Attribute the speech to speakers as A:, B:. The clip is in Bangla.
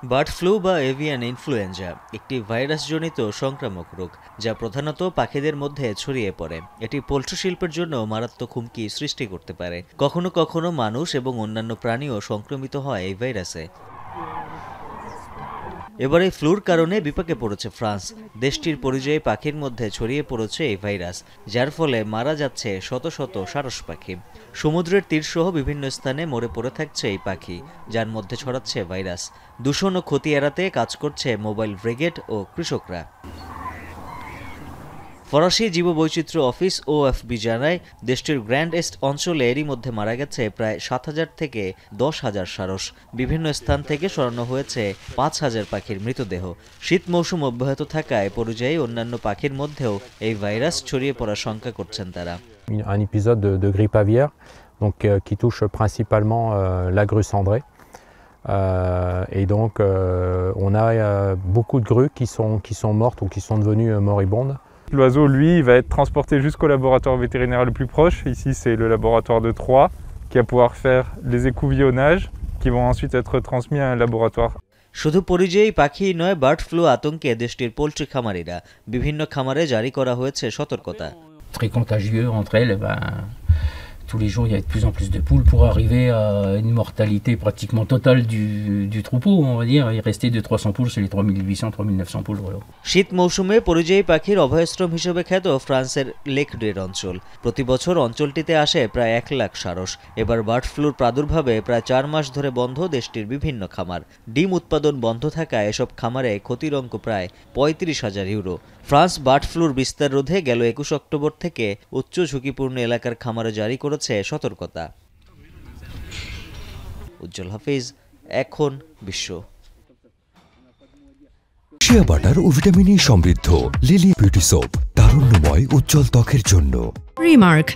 A: বার্ড ফ্লু বা এভিয়ান ইনফ্লুয়েঞ্জা একটি ভাইরাসজনিত সংক্রামক রোগ যা প্রধানত পাখিদের মধ্যে ছড়িয়ে পড়ে। এটি পোল্ট্রি শিল্পের জন্য মারাত্মক হুমকি সৃষ্টি করতে পারে। কখনো কখনো মানুষ এবং অন্যান্য প্রাণীও সংক্রমিত হয় এই ভাইরাসে। এবার এই ফ্লুর কারণে বিপাকে পড়েছে ফ্রান্স। দেশটির পরিযায়ী পাখির মধ্যে ছড়িয়ে পড়েছে এই ভাইরাস, যার ফলে মারা যাচ্ছে শত শত সারস পাখি। সমুদ্রের তীরসহ বিভিন্ন স্থানে মরে পড়ে থাকছে এই পাখি, যার মধ্যে ছড়াচ্ছে ভাইরাস। দূষণ ও ক্ষতি এড়াতে কাজ করছে মোবাইল ব্রিগেড ও কৃষকরা। ফরাসি জীববৈচিত্র্য অফিস OFB জানায়, দেশটির গ্র্যান্ড এস্ট অঞ্চলে এরই মধ্যে মারা গেছে প্রায় 7,000 থেকে 10,000 সারস। বিভিন্ন স্থান থেকে সরানো হয়েছে 5,000 পাখির মৃতদেহ। শীত মৌসুম অব্যাহত থাকায় পরিযায়ী অন্যান্য পাখির মধ্যেও এই ভাইরাস ছড়িয়ে পড়ার শঙ্কা করছেন তারা।
B: Un épisode de grippe aviaire donc, qui touche principalement la grue cendrée. Et donc on a beaucoup de grues qui sont mortes ou qui sont devenues moribondes.
C: L'oiseau, lui, va être transporté jusqu'au laboratoire vétérinaire le plus proche. Ici, c'est le laboratoire de Troyes, qui va pouvoir faire les écouvillonnages, qui vont ensuite être transmis à un laboratoire.
A: শুধু পরিযায়ী পাখি নয়, বার্ড ফ্লু আতঙ্কে দেশটির পোল্ট্রি খামারিরা। বিভিন্ন খামারে জারি করা হয়েছে সতর্কতা।
D: Très contagieux entre elles, tous les jours il y a de plus en plus de poules pour arriver à une mortalité pratiquement totale du troupeau, on va dire. Il restait de 300 poules, c'est les 3800-3900 poules. Voilà.
A: শীত মৌসুমে পরিযায়ী পাখির অভয়াশ্রম হিসেবে খ্যাত ফ্রান্সের লেক ডের অঞ্চল। প্রতি বছর অঞ্চলটিতে আসে প্রায় 1 লাখ সারস। এবার বার্ড ফ্লুর প্রাদুর্ভাবে প্রায় 4 মাস ধরে বন্ধ দেশটির বিভিন্ন খামার। ডিম উৎপাদন বন্ধ থাকায় এসব খামারে ক্ষতির অঙ্ক প্রায় 35,000 ইউরো। ফ্রান্স বার্ড ফ্লুর বিস্তার রোধে গেল 21 অক্টোবর থেকে উচ্চ ঝুঁকিপূর্ণ এলাকার খামারে জারি করেছে সতর্কতা। উজ্জ্বল হাফিজ, এখন বিশ্ব।
E: শিয়া বাটার ও ভিটামিন ই সমৃদ্ধ লিলি বিউটি সোপ, তারুণ্যময় উজ্জ্বল ত্বকের জন্য।
F: রিমার্ক